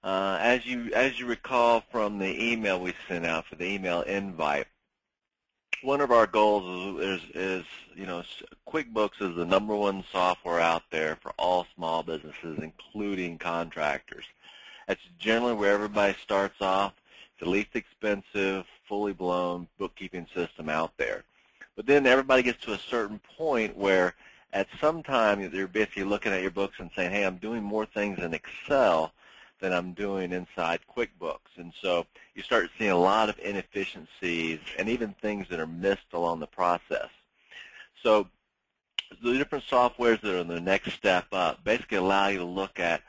As you recall from the email we sent out for the email invite, one of our goals is QuickBooks is the #1 software out there for all small businesses, including contractors. That's generally where everybody starts off. It's the least expensive, fully blown bookkeeping system out there. But then everybody gets to a certain point where at some time you're basically looking at your books and saying, hey, I'm doing more things in Excel than I'm doing inside QuickBooks. And so you start seeing a lot of inefficiencies and even things that are missed along the process. So the different softwares that are in the next step up basically allow you to look at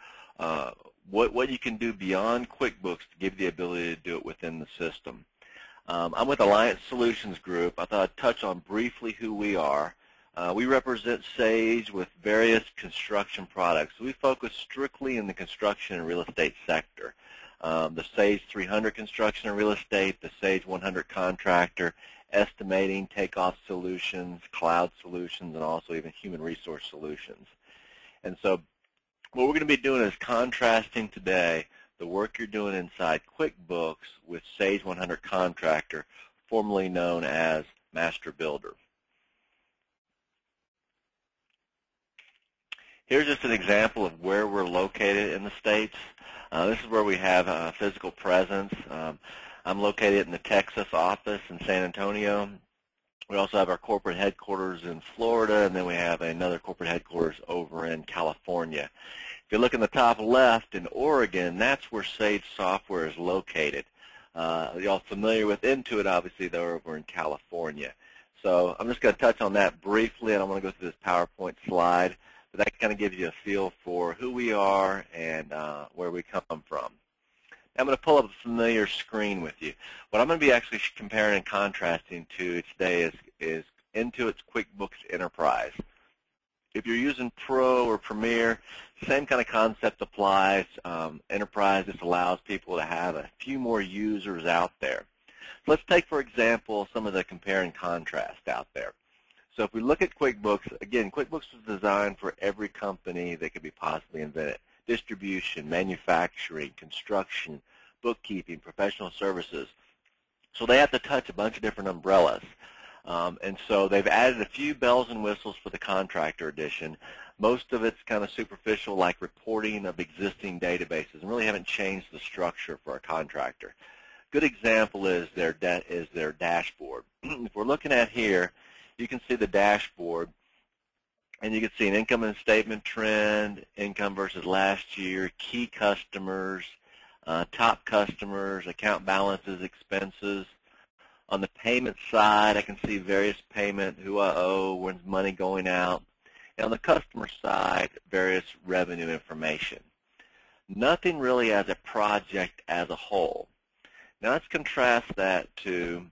what you can do beyond QuickBooks to give you the ability to do it within the system. I'm with Alliance Solutions Group. I thought I'd touch on briefly who we are. We represent Sage with various construction products. We focus strictly in the construction and real estate sector. The Sage 300 construction and real estate, the Sage 100 contractor, estimating, takeoff solutions, cloud solutions, and also even human resource solutions. And so what we're going to be doing is contrasting today the work you're doing inside QuickBooks with Sage 100 Contractor, formerly known as Master Builder. Here's just an example of where we're located in the States. This is where we have a physical presence. I'm located in the Texas office in San Antonio. We also have our corporate headquarters in Florida, and then we have another corporate headquarters over in California. If you look in the top left in Oregon, that's where Sage software is located. Y'all familiar with Intuit, obviously, they're over in California. So I'm just going to touch on that briefly, and I'm going to go through this PowerPoint slide. But that kind of gives you a feel for who we are and where we come from. I'm going to pull up a familiar screen with you. What I'm going to be actually comparing and contrasting to today is Intuit's QuickBooks Enterprise. If you're using Pro or Premier, same kind of concept applies. Enterprise just allows people to have a few more users out there. So let's take, for example, some of the compare and contrast out there. So if we look at QuickBooks, again, QuickBooks was designed for every company that could be possibly invented. Distribution, manufacturing, construction, bookkeeping, professional services. So they have to touch a bunch of different umbrellas. And so they've added a few bells and whistles for the Contractor edition. Most of it's kind of superficial, like reporting of existing databases, and really haven't changed the structure for a contractor. Good example is their dashboard. If we're looking at here, you can see the dashboard, and you can see an income and statement trend, income versus last year, key customers, top customers, account balances, expenses. On the payment side, I can see various payment, who I owe, when's money going out. And on the customer side, various revenue information. Nothing really as a project as a whole. Now let's contrast that to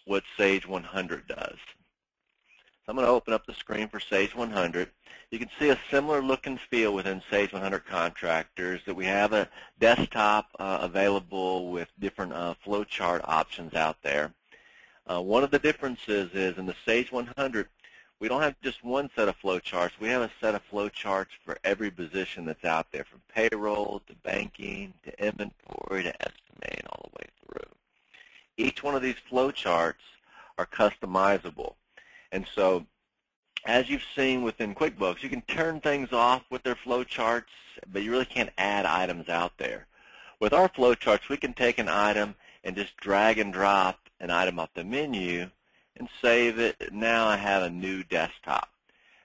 what Sage 100 does. So I'm going to open up the screen for Sage 100. You can see a similar look and feel within Sage 100 Contractors, that we have a desktop available with different flowchart options out there. One of the differences is in the Sage 100, we don't have just one set of flowcharts. We have a set of flowcharts for every position that's out there, from payroll to banking to inventory to estimating, all the way through. Each one of these flowcharts are customizable. And so as you've seen within QuickBooks, you can turn things off with their flowcharts, but you really can't add items out there. With our flowcharts, we can take an item and just drag and drop an item off the menu and save it. Now I have a new desktop.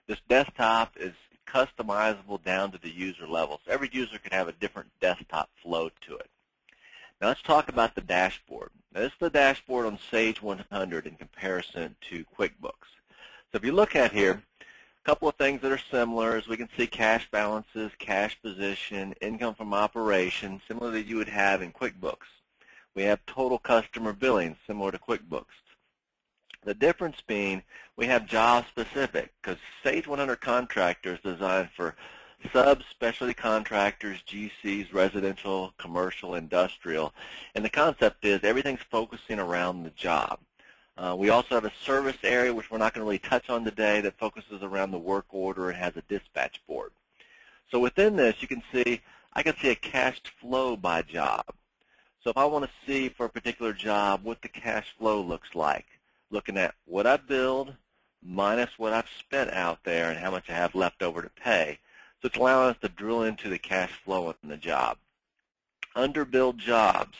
This desktop is customizable down to the user level. So every user can have a different desktop flow to it. Now let's talk about the dashboard. Now, this is the dashboard on Sage 100 in comparison to QuickBooks. So if you look at here, a couple of things that are similar is we can see cash balances, cash position, income from operations, similar that you would have in QuickBooks. We have total customer billing, similar to QuickBooks. The difference being we have job specific, because Sage 100 Contractor is designed for sub-specialty contractors, GCs, residential, commercial, industrial. And the concept is everything's focusing around the job. We also have a service area, which we're not going to really touch on today, that focuses around the work order and has a dispatch board. So within this, you can see I can see a cash flow by job. So if I want to see for a particular job what the cash flow looks like, looking at what I billed minus what I've spent out there and how much I have left over to pay. So it's allowing us to drill into the cash flow in the job. Underbilled jobs.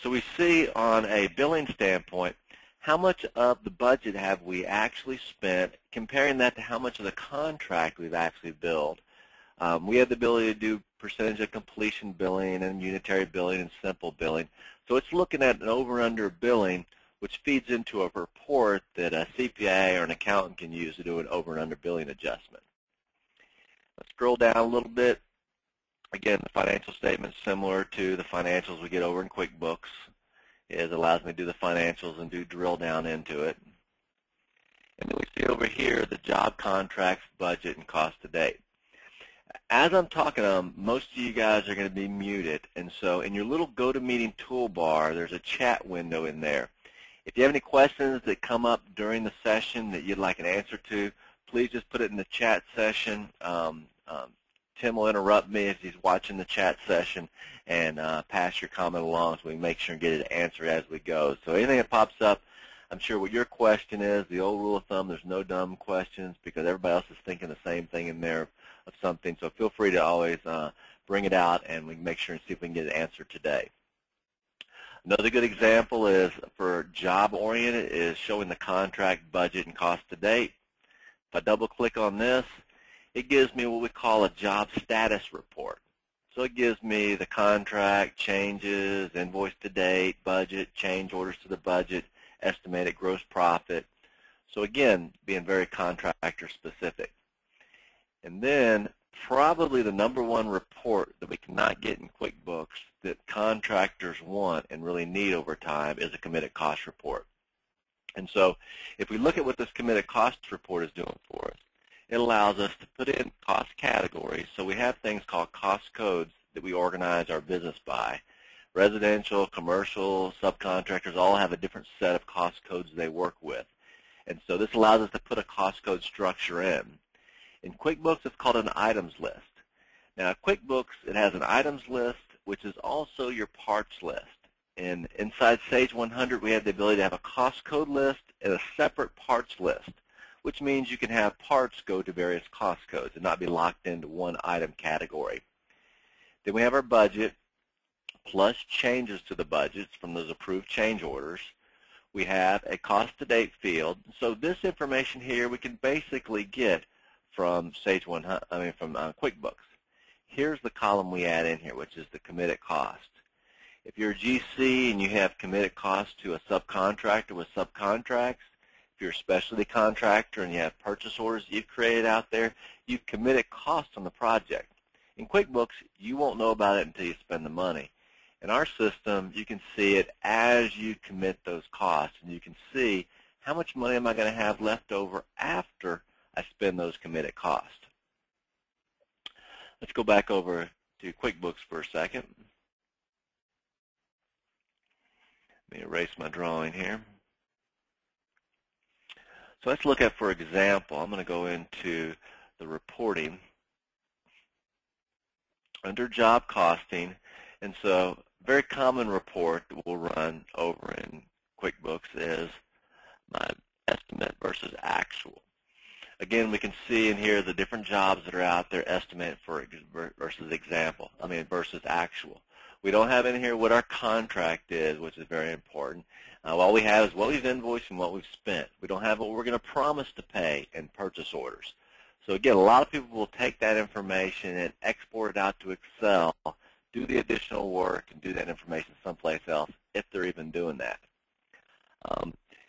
So we see on a billing standpoint, how much of the budget have we actually spent, comparing that to how much of the contract we've actually billed. We have the ability to do percentage of completion billing and unitary billing and simple billing. So it's looking at an over-under billing, which feeds into a report that a CPA or an accountant can use to do an over and under billing adjustment. Let's scroll down a little bit. Again, the financial statement is similar to the financials we get over in QuickBooks. It allows me to do the financials and do drill down into it. And then we see over here the job contracts, budget, and cost to date. As I'm talking, most of you guys are going to be muted, and so in your little GoToMeeting toolbar, there's a chat window in there. If you have any questions that come up during the session that you'd like an answer to, please just put it in the chat session. Tim will interrupt me if he's watching the chat session and pass your comment along so we make sure and get it answered as we go. So anything that pops up, I'm sure what your question is, the old rule of thumb, there's no dumb questions because everybody else is thinking the same thing in there of something. So feel free to always bring it out and we can make sure and see if we can get it answered today. Another good example is for job-oriented is showing the contract, budget, and cost to date. If I double-click on this, it gives me what we call a job status report. So it gives me the contract, changes, invoice to date, budget, change orders to the budget, estimated gross profit. So again, being very contractor specific. And then probably the #1 report that we cannot get in QuickBooks that contractors want and really need over time is a committed cost report. And so if we look at what this committed cost report is doing for us, it allows us to put in cost categories. So we have things called cost codes that we organize our business by. Residential, commercial, subcontractors all have a different set of cost codes they work with. And so this allows us to put a cost code structure in. In QuickBooks, it's called an items list. Now, QuickBooks, it has an items list, which is also your parts list. And inside Sage 100, we have the ability to have a cost code list and a separate parts list, which means you can have parts go to various cost codes and not be locked into one item category. Then we have our budget, plus changes to the budgets from those approved change orders. We have a cost to date field. So this information here we can basically get from Sage 100, from QuickBooks. Here's the column we add in here, which is the committed cost. If you're a GC and you have committed costs to a subcontractor with subcontracts, if you're a specialty contractor and you have purchase orders that you've created out there, you've committed costs on the project. In QuickBooks, you won't know about it until you spend the money. In our system, you can see it as you commit those costs, and you can see how much money am I going to have left over after I spend those committed costs. Let's go back over to QuickBooks for a second. Let me erase my drawing here. So let's look at, for example, I'm going to go into the reporting under job costing. And so very common report that we'll run over in QuickBooks is my estimate versus actual. Again, we can see in here the different jobs that are out there, estimate versus actual. We don't have in here what our contract is, which is very important. All we have is what we've invoiced and what we've spent. We don't have what we're going to promise to pay in purchase orders. So again, a lot of people will take that information and export it out to Excel, do the additional work, and do that information someplace else if they're even doing that.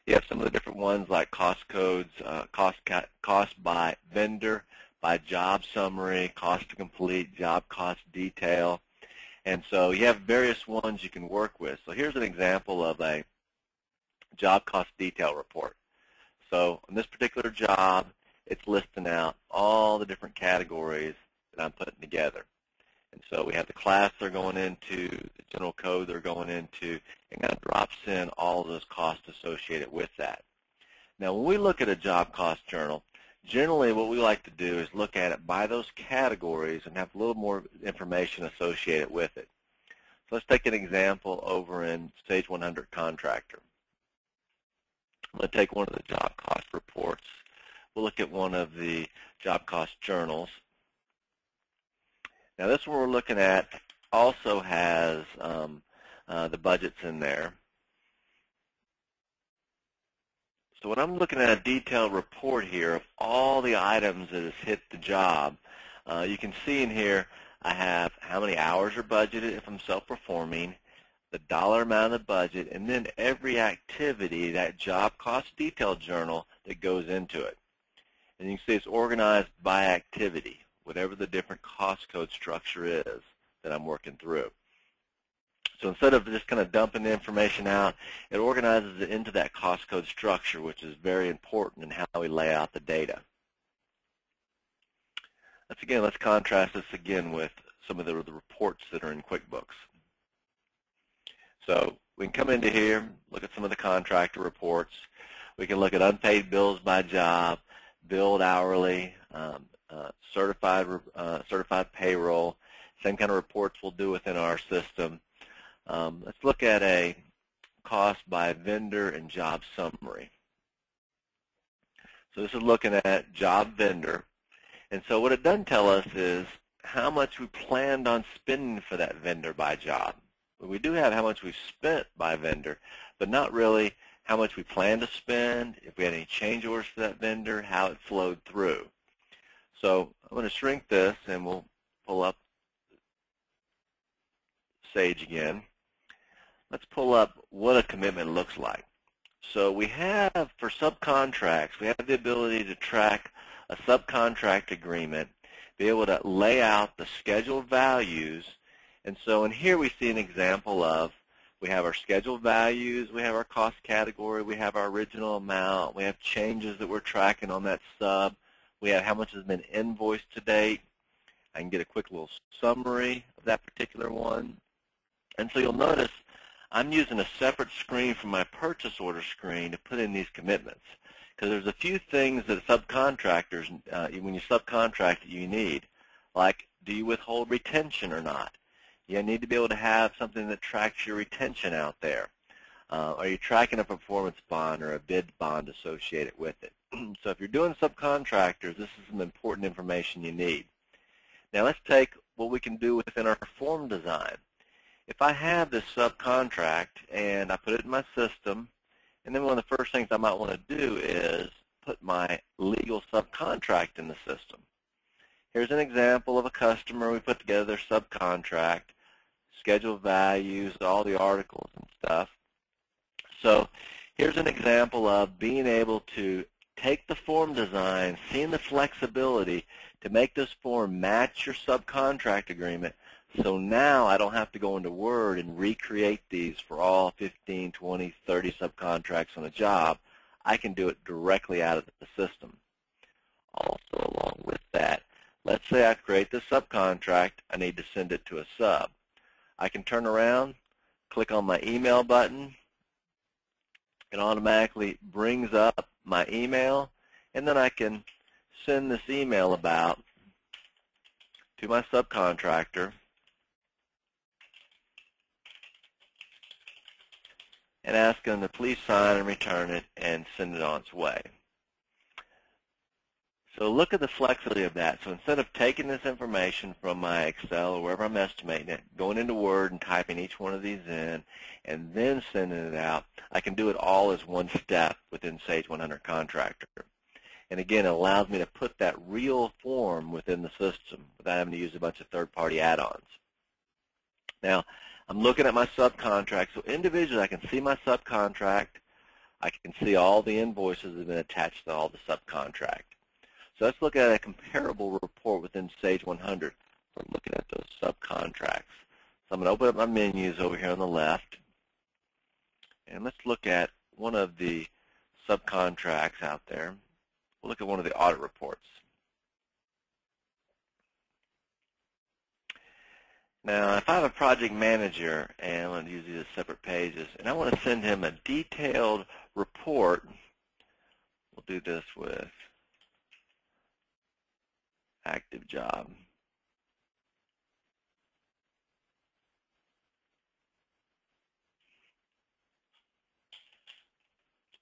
You have some of the different ones like cost codes, cost by vendor, by job summary, cost to complete, job cost detail. And so you have various ones you can work with. So here's an example of a job cost detail report. So on this particular job, it's listing out all the different categories that I'm putting together. And so we have the class they're going into, the general code they're going into, and kind of drops in all of those costs associated with that. Now, when we look at a job cost journal, Generally, what we like to do is look at it by those categories and have a little more information associated with it. So let's take an example over in Sage 100 Contractor. I'm going to take one of the job cost reports. We'll look at one of the job cost journals. Now this one we're looking at also has the budgets in there. So when I'm looking at a detailed report here of all the items that has hit the job, you can see in here I have how many hours are budgeted if I'm self-performing, the dollar amount of the budget, and then every activity, that job cost detail journal that goes into it. And you can see it's organized by activity, whatever the different cost code structure is that I'm working through. So instead of just kind of dumping the information out, it organizes it into that cost code structure, which is very important in how we lay out the data. Let's contrast this again with some of the reports that are in QuickBooks. So we can come into here, look at some of the contractor reports. We can look at unpaid bills by job, billed hourly, certified payroll, same kind of reports we'll do within our system. Let's look at a cost by vendor and job summary. So this is looking at job vendor. And so what it doesn't tell us is how much we planned on spending for that vendor by job. We do have how much we've spent by vendor, but not really how much we plan to spend, if we had any change orders for that vendor, how it flowed through. So I'm going to shrink this, and we'll pull up Sage again. Let's pull up what a commitment looks like. So we have, for subcontracts, we have the ability to track a subcontract agreement, be able to lay out the scheduled values. And so in here we see an example of, we have our scheduled values, we have our cost category, we have our original amount, we have changes that we're tracking on that sub, we have how much has been invoiced to date. I can get a quick little summary of that particular one. And so you'll notice I'm using a separate screen from my purchase order screen to put in these commitments, because there's a few things that subcontractors, when you subcontract, you need, like, do you withhold retention or not? You need to be able to have something that tracks your retention out there. Are you tracking a performance bond or a bid bond associated with it? So if you're doing subcontractors, this is some important information you need. Now let's take what we can do within our form design. If I have this subcontract and I put it in my system, and then one of the first things I might want to do is put my legal subcontract in the system. Here's an example of a customer. We put together their subcontract, scheduled values, all the articles and stuff. So here's an example of being able to take the form design, seeing the flexibility to make this form match your subcontract agreement. So now I don't have to go into Word and recreate these for all 15, 20, 30 subcontracts on a job. I can do it directly out of the system. Also, along with that, let's say I create this subcontract. I need to send it to a sub. I can turn around, click on my email button. It automatically brings up my email, and then I can send this email about to my subcontractor and ask them to please sign and return it and send it on its way. So look at the flexibility of that. So instead of taking this information from my Excel or wherever I'm estimating it, going into Word and typing each one of these in, and then sending it out, I can do it all as one step within Sage 100 Contractor. And again, it allows me to put that real form within the system without having to use a bunch of third-party add-ons. Now, I'm looking at my subcontract. So individually, I can see my subcontract. I can see all the invoices that have been attached to all the subcontract. So let's look at a comparable report within Sage 100 for looking at those subcontracts. So I'm going to open up my menus over here on the left, and let's look at one of the subcontracts out there. We'll look at one of the audit reports. Now, if I have a project manager, and I'm going to use these as separate pages, and I want to send him a detailed report, we'll do this with active job.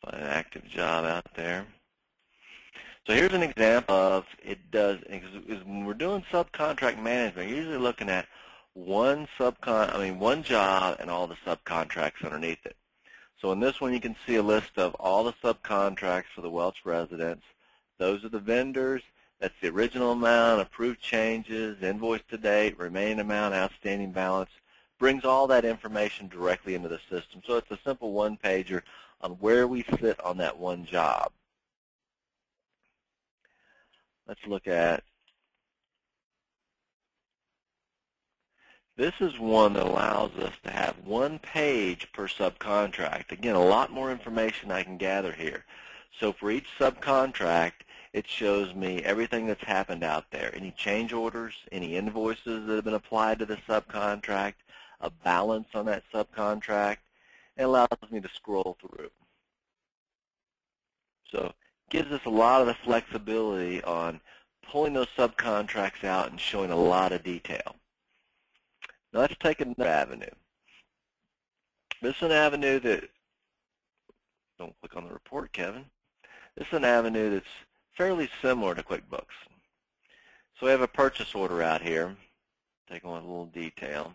Find an active job out there. So here's an example of is when we're doing subcontract management, you're usually looking at one job and all the subcontracts underneath it. So in this one, you can see a list of all the subcontracts for the Welch residents. Those are the vendors. That's the original amount, approved changes, invoice to date, remaining amount, outstanding balance. Brings all that information directly into the system. So it's a simple one-pager on where we sit on that one job. Let's look at, this is one that allows us to have one page per subcontract. Again, a lot more information I can gather here. So for each subcontract, it shows me everything that's happened out there, any change orders, any invoices that have been applied to the subcontract, a balance on that subcontract, and allows me to scroll through. So it gives us a lot of the flexibility on pulling those subcontracts out and showing a lot of detail. Now let's take another avenue. This is an avenue that, don't click on the report, Kevin. This is an avenue that's fairly similar to QuickBooks. So we have a purchase order out here. Take on a little detail.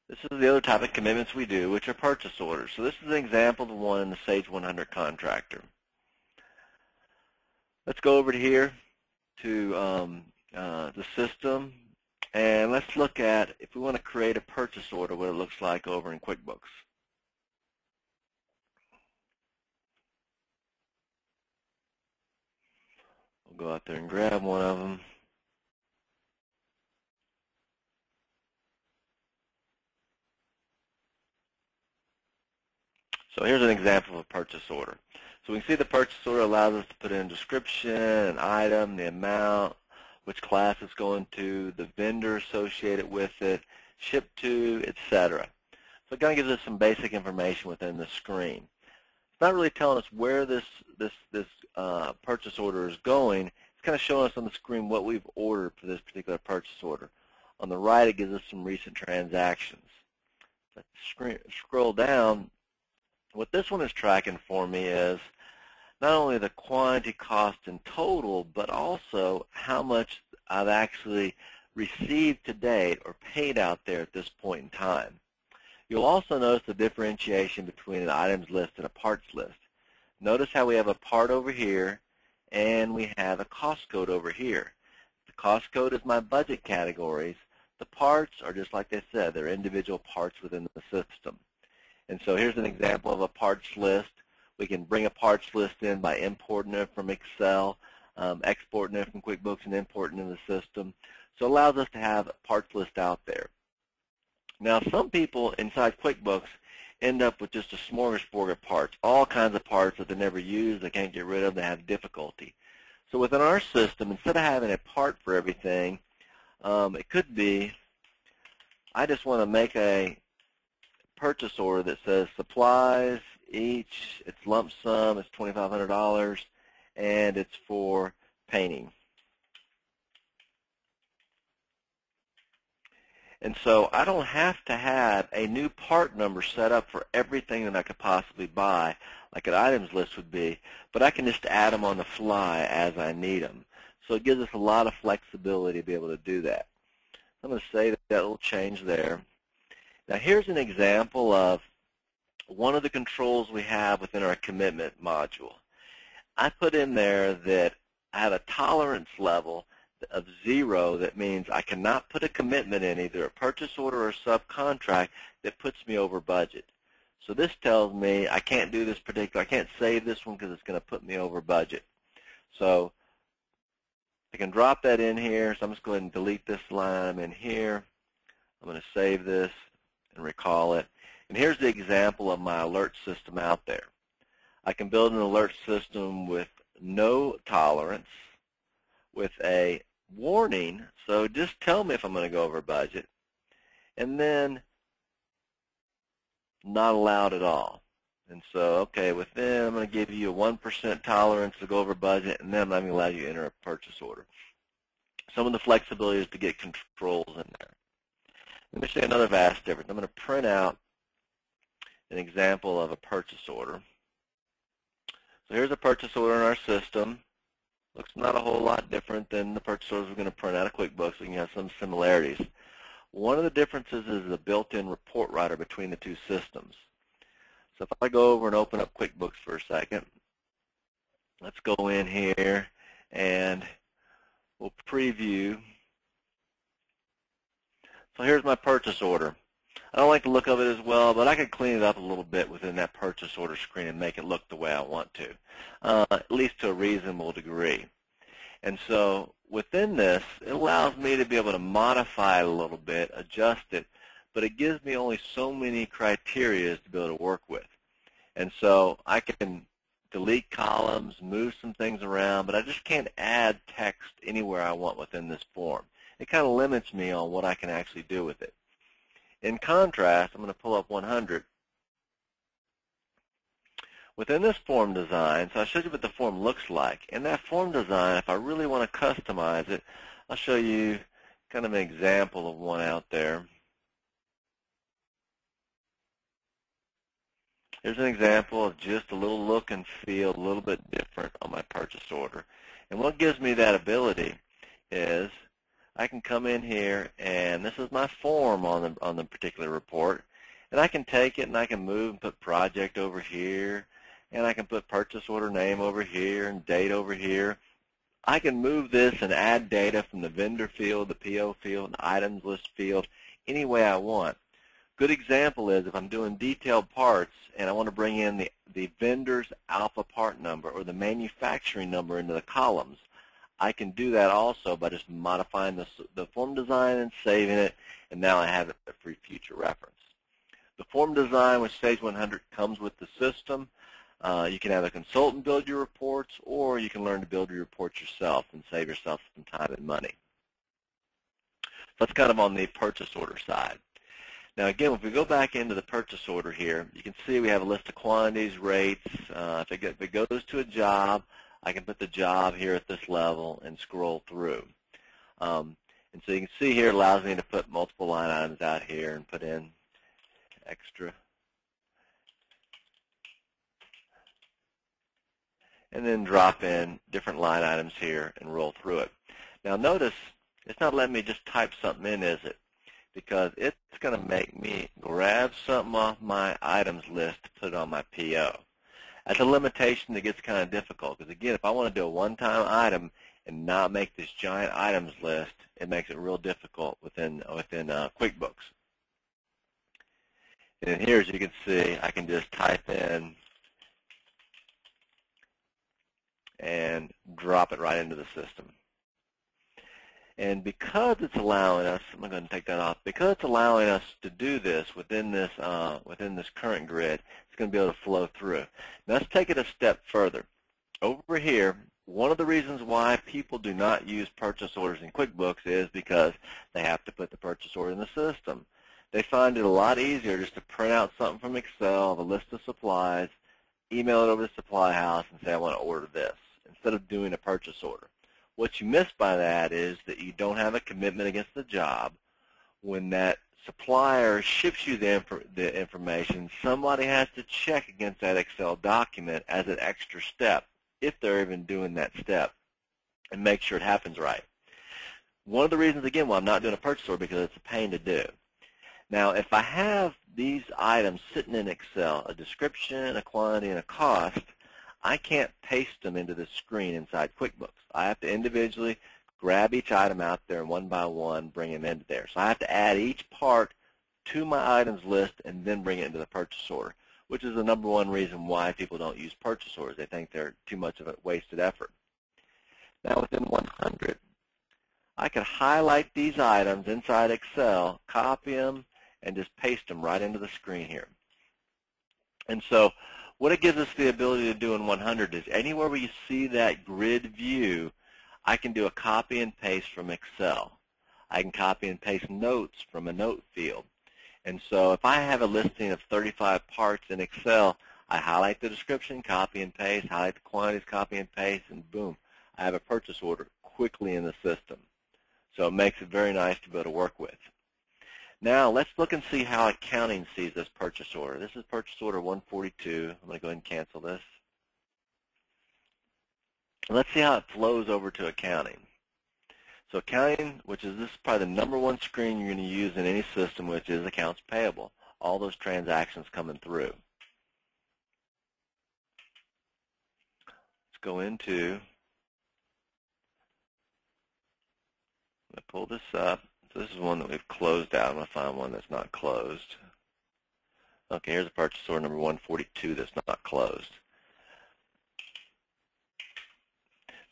This is the other type of commitments we do, which are purchase orders. So this is an example of the one in the Sage 100 Contractor. Let's go over to here to the system, and let's look at, if we want to create a purchase order, what it looks like over in QuickBooks. We'll go out there and grab one of them. So here's an example of a purchase order. So we can see the purchase order allows us to put in a description, an item, the amount, which class it's going to, the vendor associated with it, shipped to, etc. So it kind of gives us some basic information within the screen. It's not really telling us where this purchase order is going. It's kind of showing us on the screen what we've ordered for this particular purchase order. On the right, it gives us some recent transactions. So scroll down. What this one is tracking for me is not only the quantity, cost, and total, but also how much I've actually received to date or paid out there at this point in time. You'll also notice the differentiation between an items list and a parts list. Notice how we have a part over here and we have a cost code over here. The cost code is my budget categories. The parts are just like they said, they're individual parts within the system. And so here's an example of a parts list. We can bring a parts list in by importing it from Excel, exporting it from QuickBooks, and importing it in the system. So it allows us to have a parts list out there. Now, some people inside QuickBooks end up with just a smorgasbord of parts, all kinds of parts that they never use, they can't get rid of, they have difficulty. So within our system, instead of having a part for everything, it could be, I just want to make a purchase order that says supplies each, it's lump sum, it's $2,500, and it's for painting. And so I don't have to have a new part number set up for everything that I could possibly buy, like an items list would be, but I can just add them on the fly as I need them. So it gives us a lot of flexibility to be able to do that. I'm going to say that little change there. Now here's an example of one of the controls we have within our commitment module. I put in there that I have a tolerance level of 0. That means I cannot put a commitment in, either a purchase order or a subcontract, that puts me over budget. So this tells me I can't do this particular, I can't save this one because it's going to put me over budget. So I can drop that in here. So I'm just going to delete this line I'm in here. I'm going to save this and recall it. And here's the example of my alert system out there. I can build an alert system with no tolerance, with a warning, so just tell me if I'm going to go over budget, and then not allowed at all. And so, okay, within, I'm going to give you a 1% tolerance to go over budget, and then I'm not going to allow you to enter a purchase order. Some of the flexibility is to get controls in there. Let me show you another vast difference. I'm going to print out an example of a purchase order. So here's a purchase order in our system. Looks not a whole lot different than the purchase orders we're going to print out of QuickBooks. We can have some similarities. One of the differences is the built-in report writer between the two systems. So if I go over and open up QuickBooks for a second, let's go in here and we'll preview. So here's my purchase order. I don't like the look of it as well, but I can clean it up a little bit within that purchase order screen and make it look the way I want to, at least to a reasonable degree. And so within this, it allows me to be able to modify it a little bit, adjust it, but it gives me only so many criteria to be able to work with. And so I can delete columns, move some things around, but I just can't add text anywhere I want within this form. It kind of limits me on what I can actually do with it. In contrast, I'm going to pull up 100. Within this form design, so I showed you what the form looks like. In that form design, if I really want to customize it, I'll show you kind of an example of one out there. Here's an example of just a little look and feel a little bit different on my purchase order. And what gives me that ability is I can come in here, and this is my form on the particular report, and I can take it and I can move and put project over here, and I can put purchase order name over here and date over here. I can move this and add data from the vendor field, the PO field, the items list field, any way I want. Good example is if I'm doing detailed parts and I want to bring in the vendor's alpha part number or the manufacturing number into the columns, I can do that also by just modifying the form design and saving it, and now I have it for future reference. The form design with Sage 100 comes with the system. You can have a consultant build your reports, or you can learn to build your reports yourself and save yourself some time and money. That's kind of on the purchase order side. Now again, if we go back into the purchase order here, you can see we have a list of quantities, rates. If it goes to a job, I can put the job here at this level and scroll through. And so you can see here it allows me to put multiple line items out here and put in extra. And then drop in different line items here and roll through it. Now notice it's not letting me just type something in, is it? Because it's going to make me grab something off my items list to put it on my PO. That's a limitation that gets kind of difficult because, again, if I want to do a one-time item and not make this giant items list, it makes it real difficult within QuickBooks. And here, as you can see, I can just type in and drop it right into the system. And because it's allowing us, I'm going to take that off, because it's allowing us to do this within this current grid, it's going to be able to flow through. Now let's take it a step further. Over here, one of the reasons why people do not use purchase orders in QuickBooks is because they have to put the purchase order in the system. They find it a lot easier just to print out something from Excel, a list of supplies, email it over to the supply house, and say, I want to order this, instead of doing a purchase order. What you miss by that is that you don't have a commitment against the job. When that supplier ships you the information, somebody has to check against that Excel document as an extra step, if they're even doing that step, and make sure it happens right. One of the reasons, again, why I'm not doing a purchase order, because it's a pain to do. Now, if I have these items sitting in Excel, a description, a quantity, and a cost, I can't paste them into the screen inside QuickBooks. I have to individually grab each item out there and one by one bring them into there. So I have to add each part to my items list and then bring it into the purchase order, which is the #1 reason why people don't use purchase orders. They think they're too much of a wasted effort. Now within 100, I can highlight these items inside Excel, copy them, and just paste them right into the screen here. And so what it gives us the ability to do in 100 is anywhere where you see that grid view, I can do a copy and paste from Excel. I can copy and paste notes from a note field. And so if I have a listing of 35 parts in Excel, I highlight the description, copy and paste, highlight the quantities, copy and paste, and boom, I have a purchase order quickly in the system. So it makes it very nice to be able to work with. Now let's look and see how accounting sees this purchase order. This is purchase order 142. I'm going to go ahead and cancel this. Let's see how it flows over to accounting. So accounting, which is this is probably the #1 screen you're going to use in any system, which is accounts payable. All those transactions coming through. Let's go into, I'm going to pull this up. So this is one that we've closed out. I'm going to find one that's not closed. Okay, here's a purchase order number 142 that's not closed.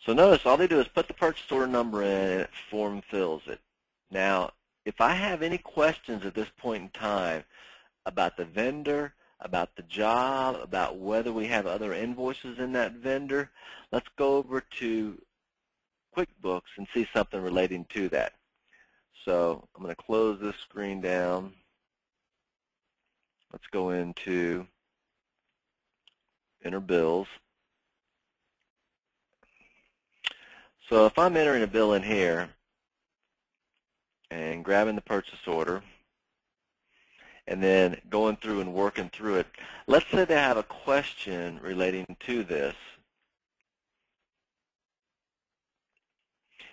So notice all they do is put the purchase order number in and it form fills it. Now, if I have any questions at this point in time about the vendor, about the job, about whether we have other invoices in that vendor, let's go over to QuickBooks and see something relating to that. So I'm going to close this screen down. Let's go into Enter Bills. So if I'm entering a bill in here and grabbing the purchase order and then going through and working through it, let's say they have a question relating to this.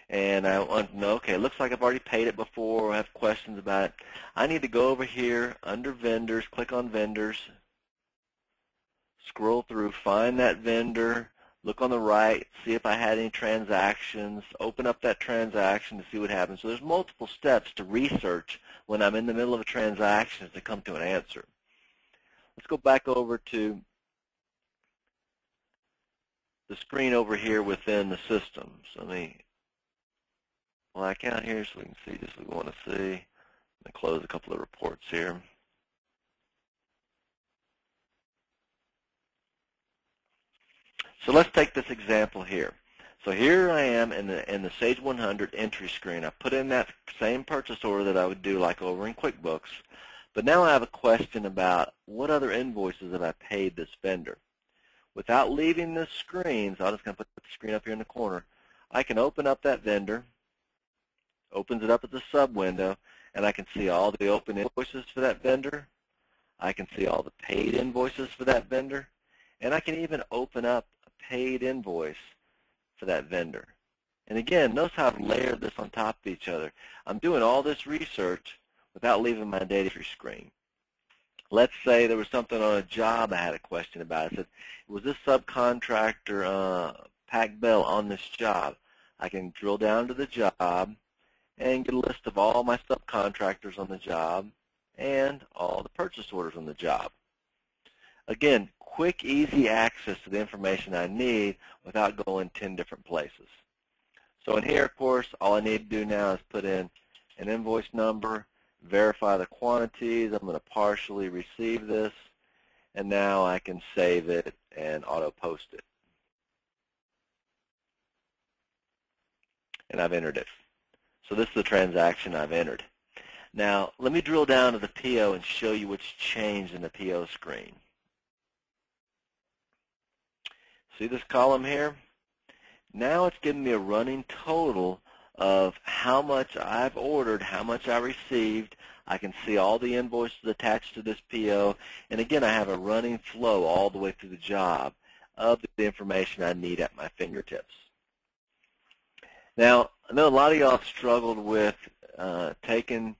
And I want to know, okay, it looks like I've already paid it before, or I have questions about it. I need to go over here under Vendors, click on Vendors, scroll through, find that vendor, look on the right, see if I had any transactions, open up that transaction to see what happens. So there's multiple steps to research when I'm in the middle of a transaction to come to an answer. Let's go back over to the screen over here within the system. So let me black out here so we can see just what we want to see. I'm going to close a couple of reports here. So let's take this example here. So here I am in the Sage 100 entry screen. I put in that same purchase order that I would do like over in QuickBooks, but now I have a question about what other invoices have I paid this vendor. Without leaving this screen, so I'm just going to put the screen up here in the corner, I can open up that vendor, opens it up as a sub window, and I can see all the open invoices for that vendor. I can see all the paid invoices for that vendor, and I can even open up paid invoice for that vendor. And again, notice how I've layered this on top of each other. I'm doing all this research without leaving my data entry screen. Let's say there was something on a job I had a question about. I said, was this subcontractor pack bill on this job? I can drill down to the job and get a list of all my subcontractors on the job and all the purchase orders on the job. Again, quick, easy access to the information I need without going 10 different places. So in here, of course, all I need to do now is put in an invoice number, verify the quantities. I'm going to partially receive this, and now I can save it and auto-post it. And I've entered it. So this is the transaction I've entered. Now, let me drill down to the PO and show you what's changed in the PO screen. See this column here? Now it's giving me a running total of how much I've ordered, how much I received. I can see all the invoices attached to this PO. And again, I have a running flow all the way through the job of the information I need at my fingertips. Now, I know a lot of y'all have struggled with taking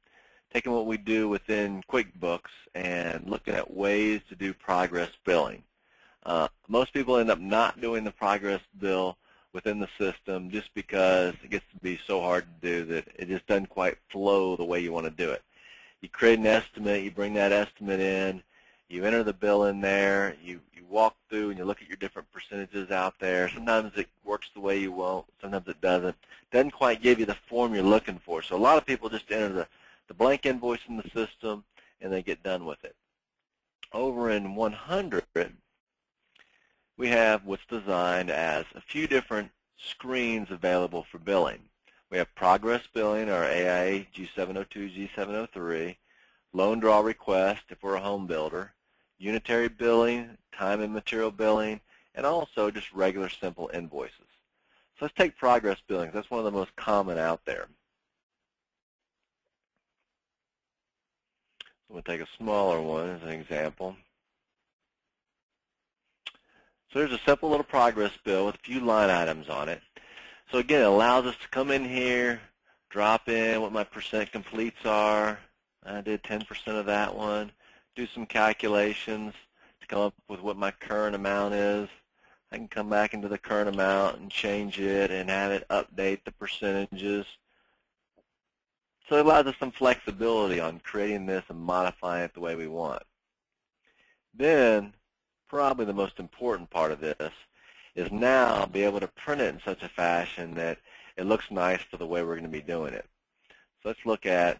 what we do within QuickBooks and looking at ways to do progress billing. Most people end up not doing the progress bill within the system just because it gets to be so hard to do that it just doesn't quite flow the way you want to do it. You create an estimate, you bring that estimate in, you enter the bill in there, you walk through and you look at your different percentages out there. Sometimes it works the way you want, sometimes it doesn't. Doesn't quite give you the form you're looking for. So a lot of people just enter the blank invoice in the system and they get done with it. Over in 100, we have what's designed as a few different screens available for billing. We have progress billing, our AIA G702, G703, loan draw request if we're a home builder, unitary billing, time and material billing, and also just regular simple invoices. So let's take progress billing. That's one of the most common out there. So we'll take a smaller one as an example. So there's a simple little progress bill with a few line items on it. So again, it allows us to come in here, drop in what my percent completes are. I did 10% of that one. Do some calculations to come up with what my current amount is. I can come back into the current amount and change it and have it update the percentages. So it allows us some flexibility on creating this and modifying it the way we want. Then, probably the most important part of this is now be able to print it in such a fashion that it looks nice for the way we're going to be doing it. So let's look at,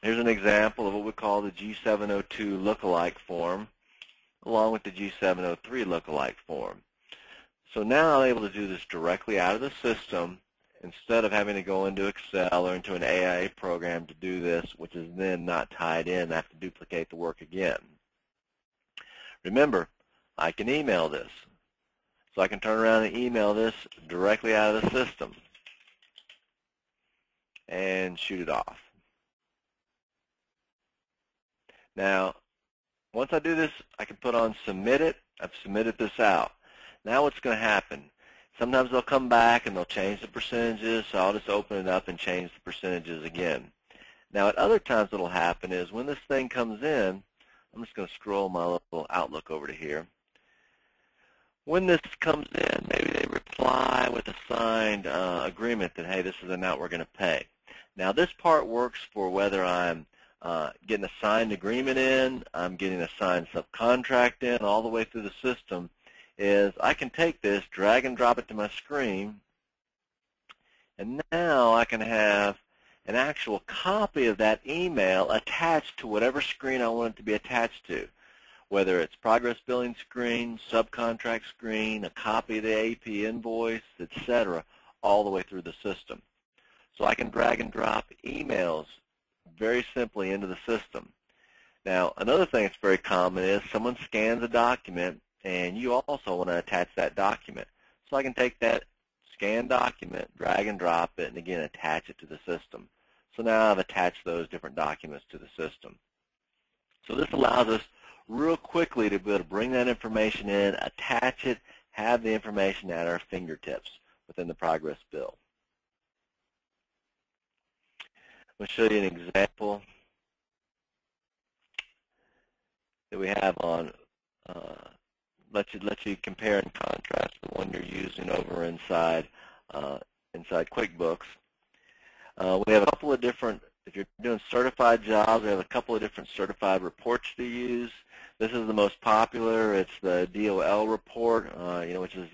here's an example of what we call the G702 lookalike form, along with the G703 lookalike form. So now I'm able to do this directly out of the system instead of having to go into Excel or into an AI program to do this, which is then not tied in. I have to duplicate the work again. Remember, I can email this. So I can turn around and email this directly out of the system and shoot it off. Now, once I do this, I can put on submit it. I've submitted this out. Now what's going to happen? Sometimes they'll come back and they'll change the percentages, so I'll just open it up and change the percentages again. Now at other times what will happen is when this thing comes in, I'm just going to scroll my little Outlook over to here. When this comes in, maybe they reply with a signed agreement that, hey, this is the amount we're going to pay. Now this part works for whether I'm getting a signed agreement in, I'm getting a signed subcontract in, all the way through the system, is I can take this, drag and drop it to my screen, and now I can have an actual copy of that email attached to whatever screen I want it to be attached to, whether it's progress billing screen, subcontract screen, a copy of the AP invoice, etc., all the way through the system. So I can drag and drop emails very simply into the system. Now, another thing that's very common is someone scans a document and you also want to attach that document. So I can take that scanned document, drag and drop it, and again attach it to the system. So now I've attached those different documents to the system. So this allows us real quickly to be able to bring that information in, attach it, have the information at our fingertips within the progress bill. I'm going to show you an example that we have on let you compare and contrast the one you're using over inside QuickBooks. We have a couple of different, if you're doing certified jobs, we have a couple of different certified reports to use. This is the most popular. It's the DOL report,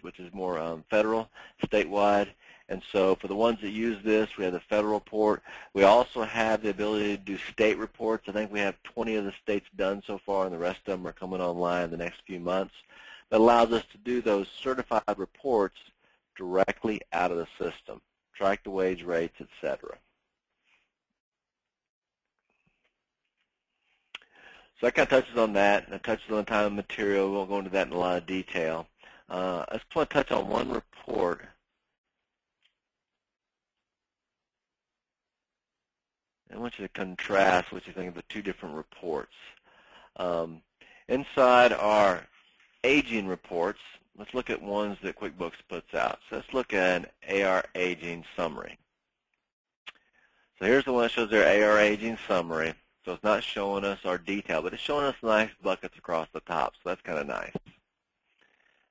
which is more federal, statewide. And so for the ones that use this, we have the federal report. We also have the ability to do state reports. I think we have 20 of the states done so far, and the rest of them are coming online in the next few months. That allows us to do those certified reports directly out of the system, track the wage rates, etc. So that kind of touches on that, and it touches on the time and material. We won't go into that in a lot of detail. I just want to touch on one report. I want you to contrast what you think of the two different reports. Inside our aging reports, let's look at ones that QuickBooks puts out. So let's look at an AR aging summary. So here's the one that shows their AR aging summary. So it's not showing us our detail, but it's showing us nice buckets across the top, so that's kind of nice.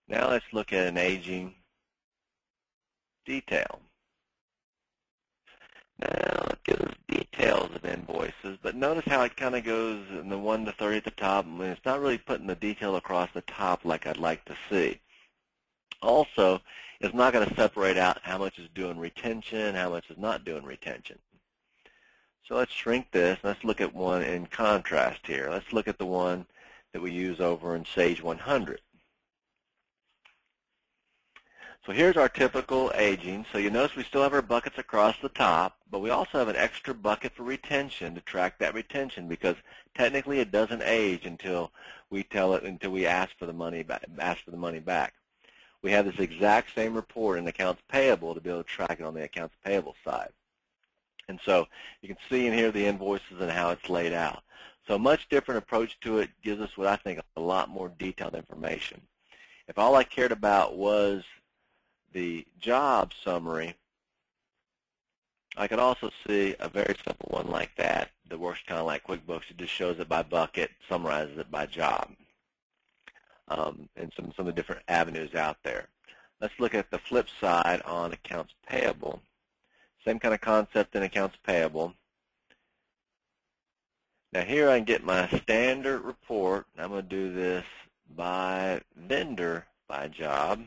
Now let's look at an aging detail. Now it gives us details of invoices, but notice how it kind of goes in the 1 to 30 at the top, and it's not really putting the detail across the top like I'd like to see. Also, it's not going to separate out how much is doing retention, how much is not doing retention. So let's shrink this. Let's look at one in contrast here. Let's look at the one that we use over in Sage 100. So here's our typical aging. So you notice we still have our buckets across the top, but we also have an extra bucket for retention to track that retention, because technically it doesn't age until we ask for the money back. We have this exact same report in accounts payable to be able to track it on the accounts payable side. And so you can see in here the invoices and how it's laid out. So a much different approach to it gives us what I think a lot more detailed information. If all I cared about was the job summary, I could also see a very simple one like that works kind of like QuickBooks. It just shows it by bucket, summarizes it by job, and some of the different avenues out there. Let's look at the flip side on accounts payable. Same kind of concept in accounts payable. Now here I can get my standard report. I'm going to do this by vendor, by job.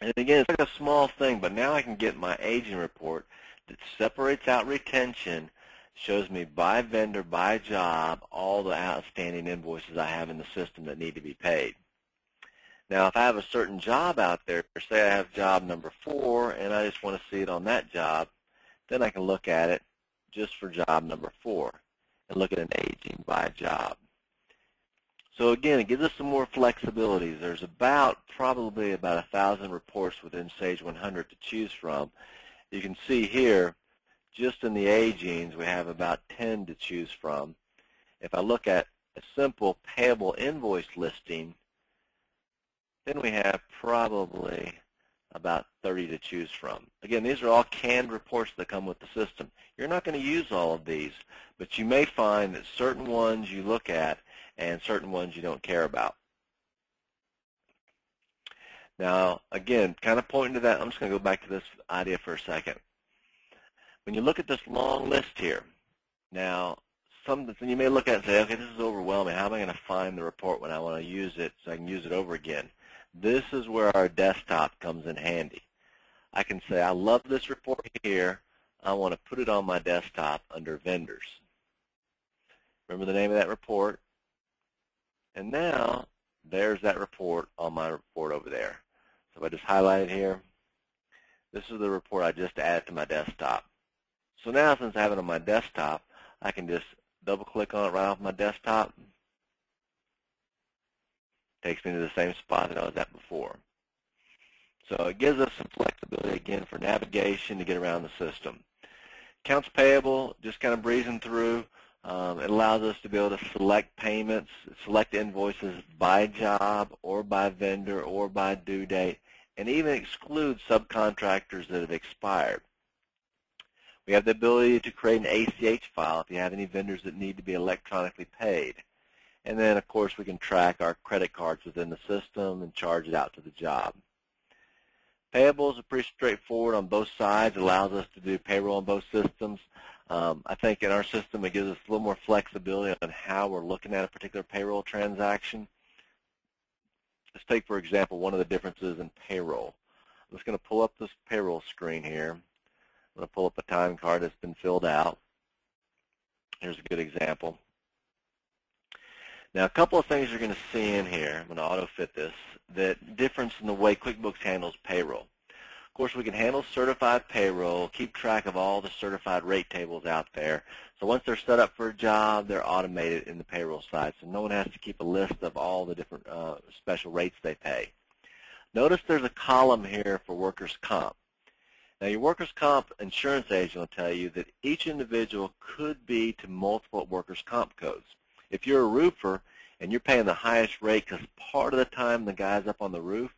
And again, it's like a small thing, but now I can get my aging report that separates out retention, shows me by vendor, by job, all the outstanding invoices I have in the system that need to be paid. Now, if I have a certain job out there, say I have job number 4, and I just want to see it on that job, then I can look at it just for job number 4 and look at an aging by job. So again, it gives us some more flexibility. There's probably about 1,000 reports within Sage 100 to choose from. You can see here, just in the agings, we have about 10 to choose from. If I look at a simple payable invoice listing, then we have probably about 30 to choose from. Again, these are all canned reports that come with the system. You're not going to use all of these, but you may find that certain ones you look at and certain ones you don't care about. Now, again, kind of pointing to that, I'm just going to go back to this idea for a second. When you look at this long list here, now, you may look at it and say, okay, this is overwhelming. How am I going to find the report when I want to use it so I can use it over again? This is where our desktop comes in handy. I can say, I love this report here. I want to put it on my desktop under vendors. Remember the name of that report? And now, there's that report on my report over there. So if I just highlight it here, this is the report I just added to my desktop. So now, since I have it on my desktop, I can just double-click on it right off my desktop. Takes me to the same spot that I was at before. So it gives us some flexibility, again, for navigation to get around the system. Accounts payable, just kind of breezing through. It allows us to be able to select payments, select invoices by job or by vendor or by due date, and even exclude subcontractors that have expired. We have the ability to create an ACH file if you have any vendors that need to be electronically paid. And then, of course, we can track our credit cards within the system and charge it out to the job. Payables are pretty straightforward on both sides. It allows us to do payroll on both systems. I think in our system it gives us a little more flexibility on how we're looking at a particular payroll transaction. Let's take, for example, one of the differences in payroll. I'm just going to pull up this payroll screen here. I'm going to pull up a time card that's been filled out. Here's a good example. Now, a couple of things you're going to see in here, I'm going to auto-fit this, that difference in the way QuickBooks handles payroll. Of course, we can handle certified payroll, keep track of all the certified rate tables out there. So once they're set up for a job, they're automated in the payroll side, so no one has to keep a list of all the different special rates they pay. Notice there's a column here for workers' comp. Now, your workers' comp insurance agent will tell you that each individual could be to multiple workers' comp codes. If you're a roofer and you're paying the highest rate because part of the time the guy's up on the roof,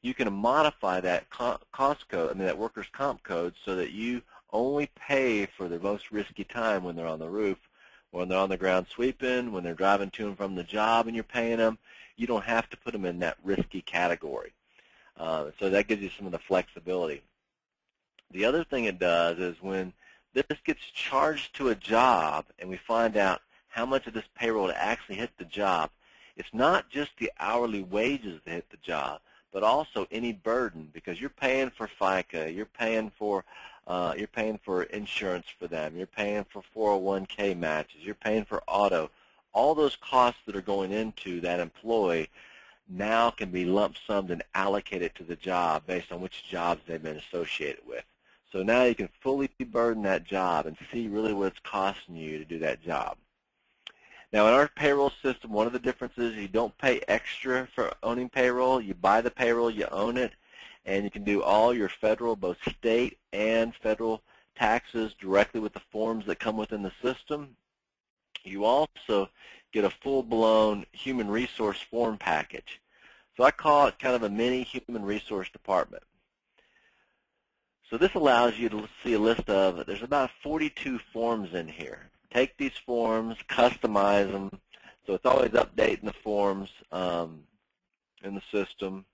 you can modify that cost code, that workers' comp code, so that you only pay for the most risky time when they're on the roof, when they're on the ground sweeping, when they're driving to and from the job and you're paying them. You don't have to put them in that risky category. So that gives you some of the flexibility. The other thing it does is when this gets charged to a job and we find out how much of this payroll to actually hit the job, it's not just the hourly wages that hit the job, but also any burden, because you're paying for FICA, you're paying for insurance for them, you're paying for 401k matches, you're paying for auto. All those costs that are going into that employee now can be lump summed and allocated to the job based on which jobs they've been associated with. So now you can fully burden that job and see really what it's costing you to do that job. Now, in our payroll system, one of the differences is you don't pay extra for owning payroll. You buy the payroll, you own it, and you can do all your federal, both state and federal taxes directly with the forms that come within the system. You also get a full-blown human resource form package. So I call it kind of a mini human resource department. So this allows you to see a list of, there's about 42 forms in here. Take these forms, customize them, so it's always updating the forms in the system.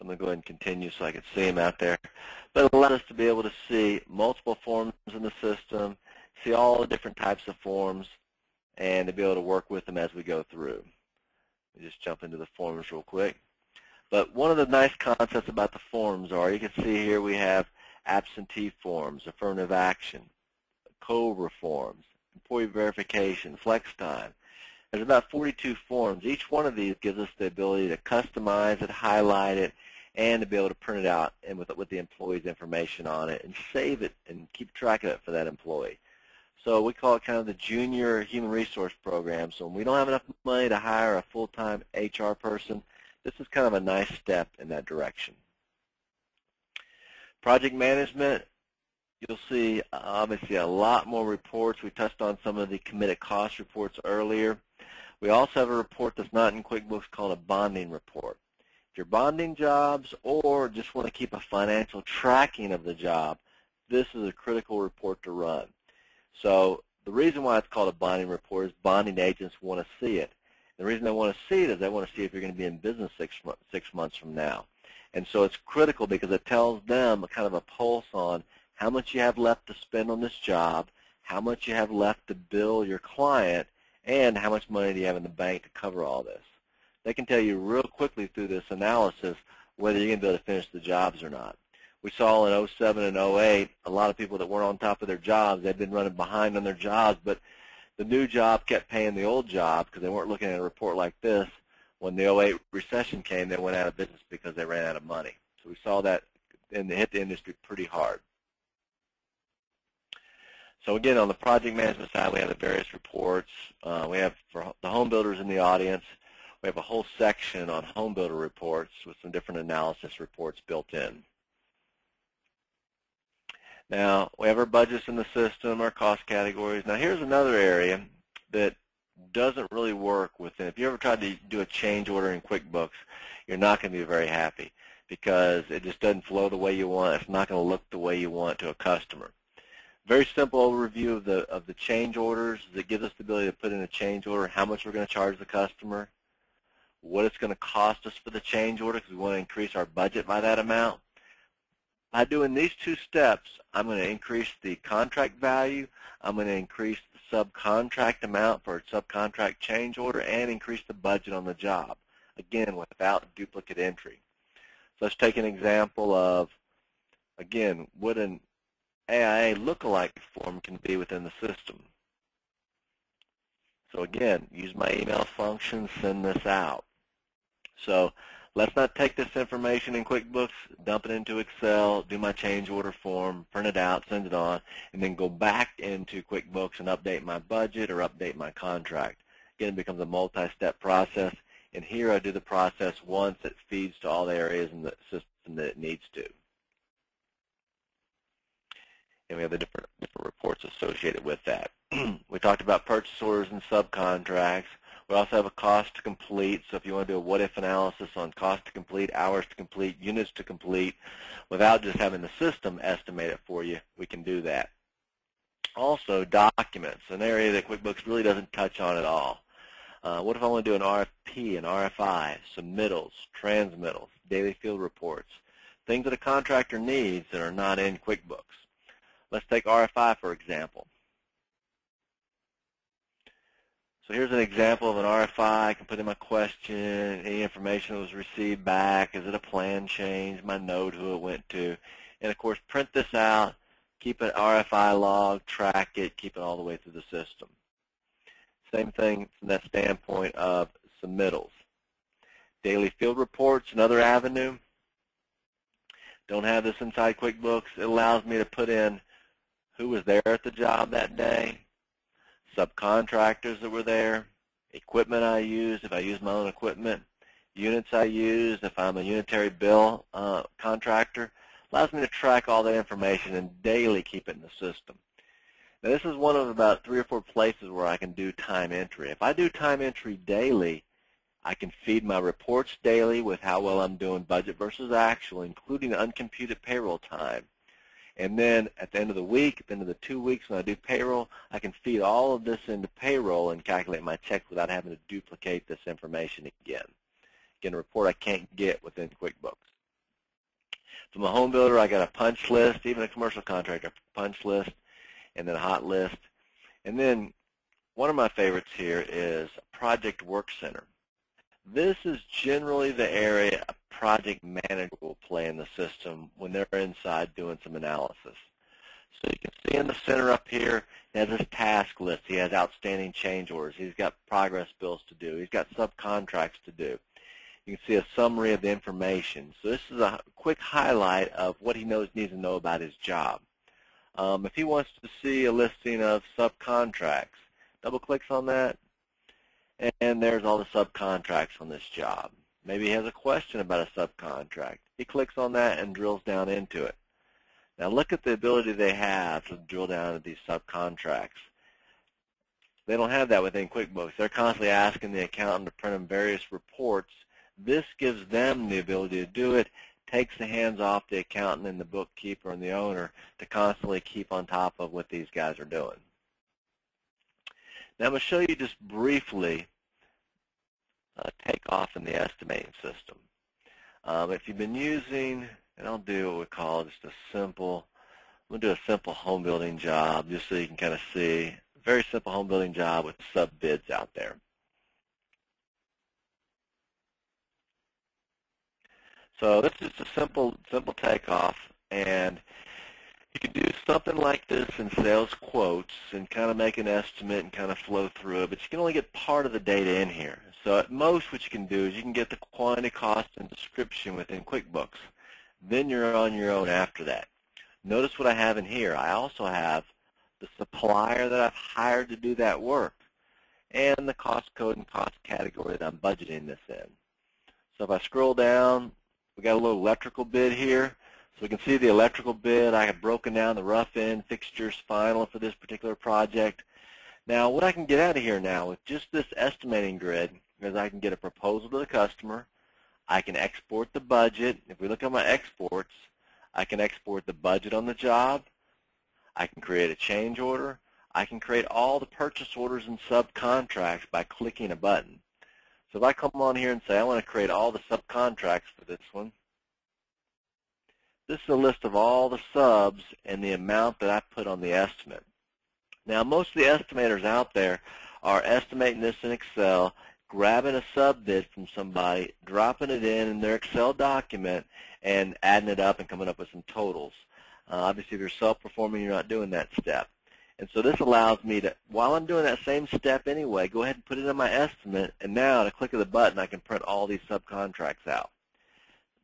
I'm going to go ahead and continue so I can see them out there. But it allows us to be able to see multiple forms in the system, see all the different types of forms, and to be able to work with them as we go through. Let me just jump into the forms real quick. But one of the nice concepts about the forms are, you can see here we have absentee forms, affirmative action, COBRA forms, employee verification, flex time. There's about 42 forms. Each one of these gives us the ability to customize it, highlight it, and to be able to print it out and with the employee's information on it and save it and keep track of it for that employee. So we call it kind of the junior human resource program. So when we don't have enough money to hire a full-time HR person, this is kind of a nice step in that direction. Project management, you'll see obviously a lot more reports. We touched on some of the committed cost reports earlier. We also have a report that's not in QuickBooks called a bonding report. If you're bonding jobs or just want to keep a financial tracking of the job, this is a critical report to run. So the reason why it's called a bonding report is bonding agents want to see it. The reason they want to see it is they want to see if you're going to be in business 6 months from now. And so it's critical because it tells them a kind of a pulse on how much you have left to spend on this job, how much you have left to bill your client, and how much money do you have in the bank to cover all this. They can tell you real quickly through this analysis whether you're going to be able to finish the jobs or not. We saw in 07 and 08 a lot of people that weren't on top of their jobs. They'd been running behind on their jobs, but the new job kept paying the old job because they weren't looking at a report like this. When the 08 recession came, they went out of business because they ran out of money. So we saw that and it hit the industry pretty hard. So again, on the project management side, we have the various reports. We have, for the home builders in the audience, we have a whole section on home builder reports with some different analysis reports built in. Now, we have our budgets in the system, our cost categories. Now, here's another area that doesn't really work within. If you ever tried to do a change order in QuickBooks, you're not going to be very happy because it just doesn't flow the way you want. It's not going to look the way you want to a customer. Very simple overview of the change orders that gives us the ability to put in a change order, how much we're going to charge the customer, what it's going to cost us for the change order because we want to increase our budget by that amount. By doing these two steps, I'm going to increase the contract value, I'm going to increase the subcontract amount for a subcontract change order, and increase the budget on the job, again, without duplicate entry. So let's take an example of, again, what an AIA lookalike form can be within the system. So again, use my email function, send this out. So let's not take this information in QuickBooks, dump it into Excel, do my change order form, print it out, send it on, and then go back into QuickBooks and update my budget or update my contract. Again, it becomes a multi-step process, and here I do the process once. It feeds to all the areas in the system that it needs to. And we have the different reports associated with that. We talked about purchase orders and subcontracts. We also have a cost to complete, so if you want to do a what-if analysis on cost to complete, hours to complete, units to complete, without just having the system estimate it for you, we can do that. Also, documents, an area that QuickBooks really doesn't touch on at all. What if I want to do an RFP, an RFI, submittals, transmittals, daily field reports, things that a contractor needs that are not in QuickBooks. Let's take RFI, for example. So here's an example of an RFI. I can put in my question, any information that was received back, is it a plan change, my note, who it went to, and of course print this out, keep an RFI log, track it, keep it all the way through the system. Same thing from that standpoint of submittals. Daily field reports, another avenue. Don't have this inside QuickBooks. It allows me to put in who was there at the job that day, subcontractors that were there, equipment I used, if I used my own equipment, units I used, if I'm a unitary bill contractor. Allows me to track all that information and daily keep it in the system. Now, this is one of about 3 or 4 places where I can do time entry. If I do time entry daily, I can feed my reports daily with how well I'm doing budget versus actual, including uncomputed payroll time. And then at the end of the week, at the end of the 2 weeks when I do payroll, I can feed all of this into payroll and calculate my checks without having to duplicate this information again. Again, a report I can't get within QuickBooks. From a home builder, I got a punch list, even a commercial contractor, punch list, and then a hot list. And then one of my favorites here is Project Work Center. This is generally the area a project manager will play in the system when they're inside doing some analysis. So you can see in the center up here, he has his task list. He has outstanding change orders. He's got progress bills to do. He's got subcontracts to do. You can see a summary of the information. So this is a quick highlight of what he needs to know about his job. If he wants to see a listing of subcontracts, double clicks on that, and there's all the subcontracts on this job. Maybe he has a question about a subcontract. He clicks on that and drills down into it. Now look at the ability they have to drill down into these subcontracts. They don't have that within QuickBooks. They're constantly asking the accountant to print them various reports. This gives them the ability to do it, takes the hands off the accountant and the bookkeeper and the owner to constantly keep on top of what these guys are doing. Now I'm going to show you just briefly takeoff in the estimating system. If you've been using, and I'll do what we call just a simple, I'm going to do a simple home building job just so you can kind of see, a very simple home building job with sub bids out there. So this is a simple takeoff, and you can do something like this in sales quotes and kind of make an estimate and kind of flow through it, but you can only get part of the data in here. So at most what you can do is you can get the quantity, cost, and description within QuickBooks. Then you're on your own after that. Notice what I have in here. I also have the supplier that I've hired to do that work and the cost code and cost category that I'm budgeting this in. So if I scroll down, we got a little electrical bid here. So we can see the electrical bid. I have broken down the rough end fixtures final for this particular project. Now what I can get out of here now with just this estimating grid is I can get a proposal to the customer. I can export the budget. If we look at my exports, I can export the budget on the job. I can create a change order. I can create all the purchase orders and subcontracts by clicking a button. So if I come on here and say I want to create all the subcontracts for this one, this is a list of all the subs and the amount that I put on the estimate. Now most of the estimators out there are estimating this in Excel, grabbing a sub bid from somebody, dropping it in their Excel document, and adding it up and coming up with some totals. Obviously if you're self-performing, you're not doing that step. And so this allows me to, while I'm doing that same step anyway, go ahead and put it in my estimate, and now at a click of the button I can print all these subcontracts out.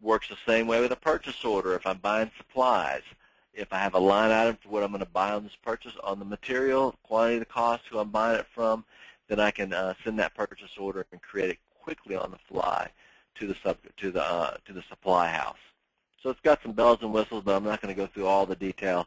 Works the same way with a purchase order if I'm buying supplies. If I have a line item for what I'm going to buy on this purchase, on the material, quantity, the cost, who I'm buying it from, then I can send that purchase order and create it quickly on the fly to the supply house. So it's got some bells and whistles, but I'm not going to go through all the detail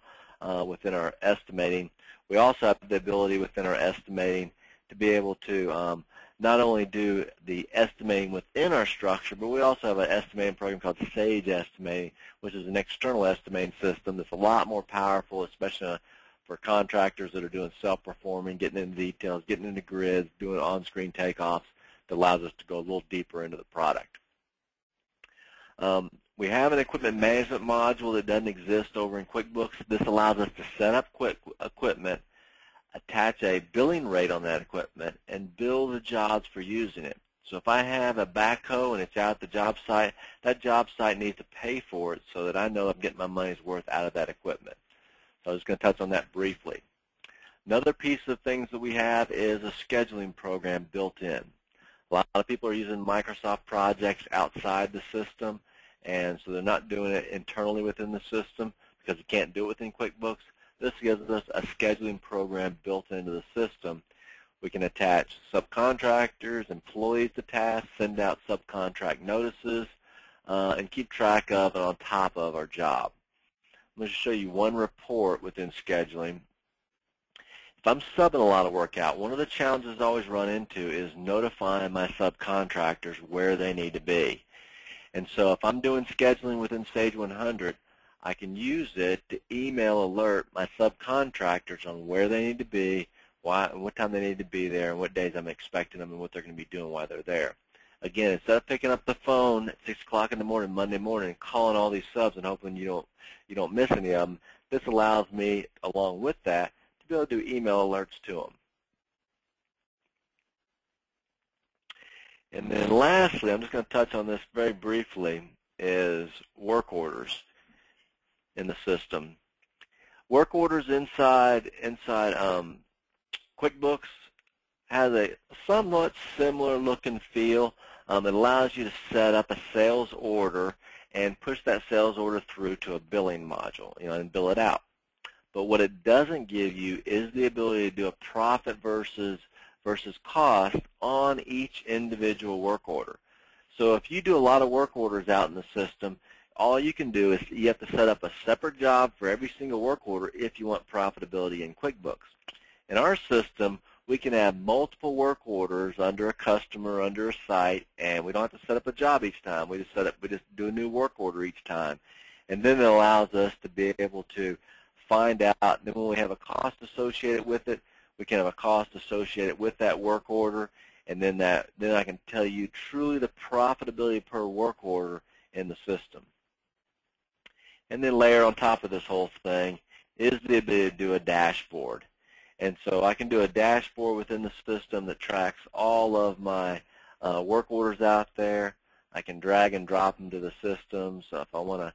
within our estimating. We also have the ability within our estimating to be able to not only do the estimating within our structure, but we also have an estimating program called Sage Estimating, which is an external estimating system that's a lot more powerful, especially for contractors that are doing self-performing, getting into details, getting into grids, doing on-screen takeoffs, that allows us to go a little deeper into the product. We have an equipment management module that doesn't exist over in QuickBooks. This allows us to set up equipment, attach a billing rate on that equipment, and bill the jobs for using it. So if I have a backhoe and it's out at the job site, that job site needs to pay for it so that I know I'm getting my money's worth out of that equipment. So I'm just going to touch on that briefly. Another piece of things that we have is a scheduling program built in. A lot of people are using Microsoft projects outside the system, and so they're not doing it internally within the system because you can't do it within QuickBooks. This gives us a scheduling program built into the system. We can attach subcontractors, employees to tasks, send out subcontract notices, and keep track of and on top of our job. I'm going to show you one report within scheduling. If I'm subbing a lot of work out, one of the challenges I always run into is notifying my subcontractors where they need to be. And so if I'm doing scheduling within Sage 100, I can use it to email alert my subcontractors on where they need to be, what time they need to be there, and what days I'm expecting them, and what they're going to be doing while they're there. Again, instead of picking up the phone at 6 o'clock in the morning, Monday morning, and calling all these subs and hoping you don't miss any of them, this allows me, along with that, to be able to do email alerts to them. And then lastly, I'm just going to touch on this very briefly, is work orders in the system. Work orders inside QuickBooks has a somewhat similar look and feel. It allows you to set up a sales order and push that sales order through to a billing module, and bill it out. But what it doesn't give you is the ability to do a profit versus cost on each individual work order. So if you do a lot of work orders out in the system, all you can do is you have to set up a separate job for every single work order if you want profitability in QuickBooks. In our system, we can have multiple work orders under a customer, under a site, and we don't have to set up a job each time. We just do a new work order each time. And then it allows us to be able to find out, and then when we have a cost associated with it, we can have a cost associated with that work order, and then I can tell you truly the profitability per work order in the system. And then layer on top of this whole thing is the ability to do a dashboard. And so I can do a dashboard within the system that tracks all of my work orders out there. I can drag and drop them to the system. So if I want to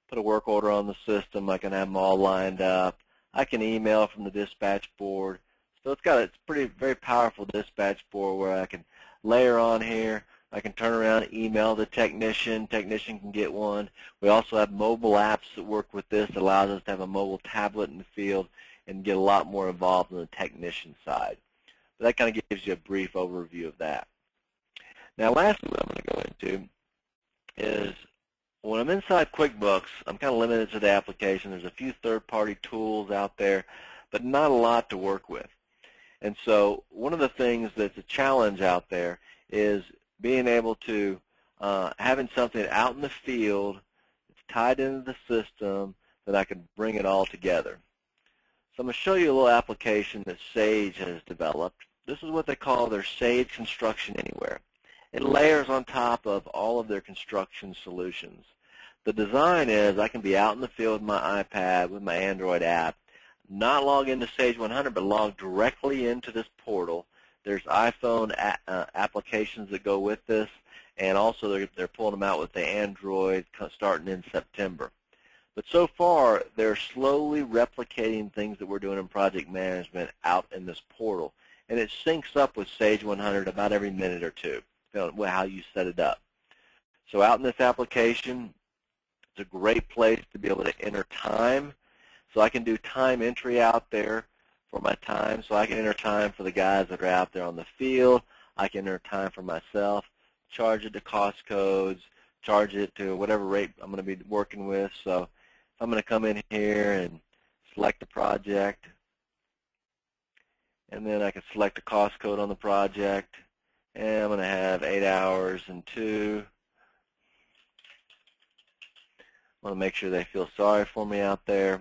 put a work order on the system, I can have them all lined up. I can email from the dispatch board. So it's very powerful dispatch board where I can layer on here. I can turn around and email the technician. Technician can get one. We also have mobile apps that work with this. It allows us to have a mobile tablet in the field and get a lot more involved on the technician side. But that kind of gives you a brief overview of that. Now, lastly, what I'm going to go into is when I'm inside QuickBooks, I'm kind of limited to the application. There's a few third-party tools out there, but not a lot to work with. And so one of the things that's a challenge out there is being able to having something out in the field that's tied into the system that I can bring it all together. So I'm going to show you a little application that Sage has developed. This is what they call their Sage Construction Anywhere. It layers on top of all of their construction solutions. The design is I can be out in the field with my iPad, with my Android app, not log into Sage 100, but log directly into this portal. There's iPhone applications that go with this, and also they're pulling them out with the Android starting in September. But so far, they're slowly replicating things that we're doing in project management out in this portal. And it syncs up with Sage 100 about every minute or two, depending on how you set it up. So out in this application, it's a great place to be able to enter time. So I can do time entry out there for my time. So I can enter time for the guys that are out there on the field. I can enter time for myself, charge it to cost codes, charge it to whatever rate I'm going to be working with. So I'm going to come in here and select the project, and then I can select a cost code on the project, and I'm going to have 8 hours and 2. I want to make sure they feel sorry for me out there.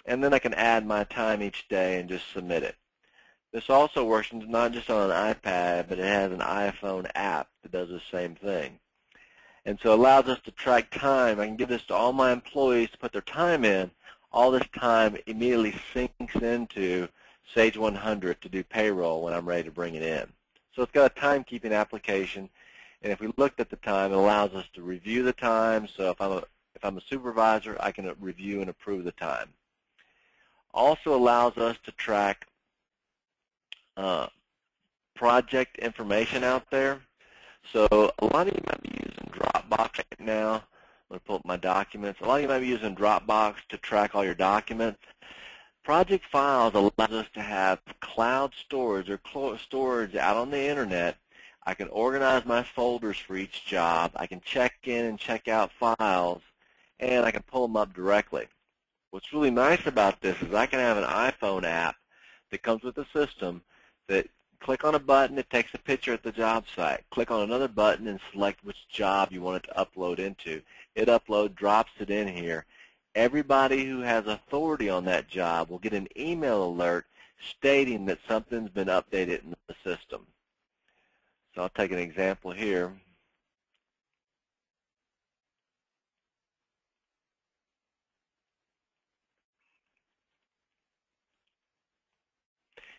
And then I can add my time each day and just submit it. This also works not just on an iPad, but it has an iPhone app that does the same thing. And so it allows us to track time. I can give this to all my employees to put their time in. All this time immediately syncs into Sage 100 to do payroll when I'm ready to bring it in. So it's got a timekeeping application. And if we looked at the time, it allows us to review the time. So if I'm a supervisor, I can review and approve the time. Also allows us to track project information out there. So a lot of you might be using Dropbox right now. I'm going to pull up my documents. A lot of you might be using Dropbox to track all your documents. Project Files allows us to have cloud storage or storage out on the internet. I can organize my folders for each job. I can check in and check out files, and I can pull them up directly. What's really nice about this is I can have an iPhone app that comes with the system that click on a button, it takes a picture at the job site. Click on another button and select which job you want it to upload into. It uploads, drops it in here. Everybody who has authority on that job will get an email alert stating that something's been updated in the system. So I'll take an example here.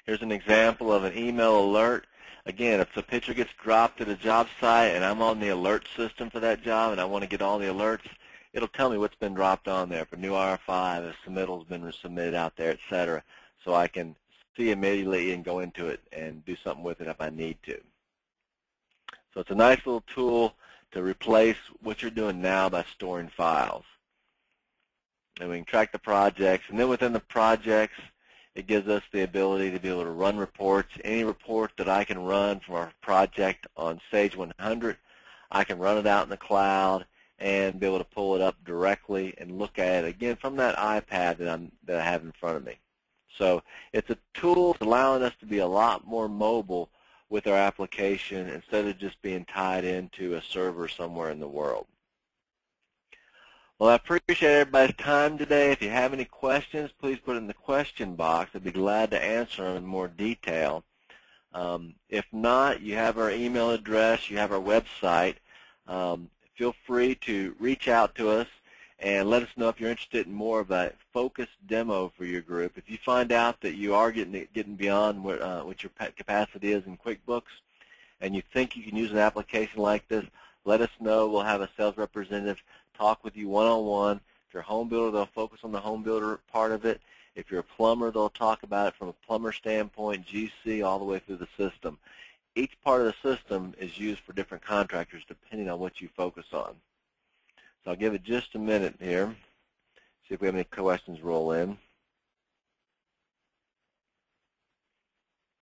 Here's an example of an email alert. Again, if the picture gets dropped at a job site and I'm on the alert system for that job and I want to get all the alerts, it'll tell me what's been dropped on there. If a new R5, a submittal's been submitted out there, etc. So I can see immediately and go into it and do something with it if I need to. So it's a nice little tool to replace what you're doing now by storing files. And we can track the projects. And then within the projects, it gives us the ability to be able to run reports. Any report that I can run from our project on Sage 100, I can run it out in the cloud and be able to pull it up directly and look at it again from that iPad that I have in front of me. So it's a tool allowing us to be a lot more mobile with our application instead of just being tied into a server somewhere in the world. Well, I appreciate everybody's time today. If you have any questions, please put it in the question box. I'd be glad to answer them in more detail. If not, you have our email address, you have our website. Feel free to reach out to us and let us know if you're interested in more of a focused demo for your group. If you find out that you are getting beyond what your capacity is in QuickBooks and you think you can use an application like this, let us know. We'll have a sales representative talk with you one-on-one. If you're a home builder, they'll focus on the home builder part of it. If you're a plumber, they'll talk about it from a plumber standpoint, GC, all the way through the system. Each part of the system is used for different contractors depending on what you focus on. So I'll give it just a minute here, see if we have any questions roll in.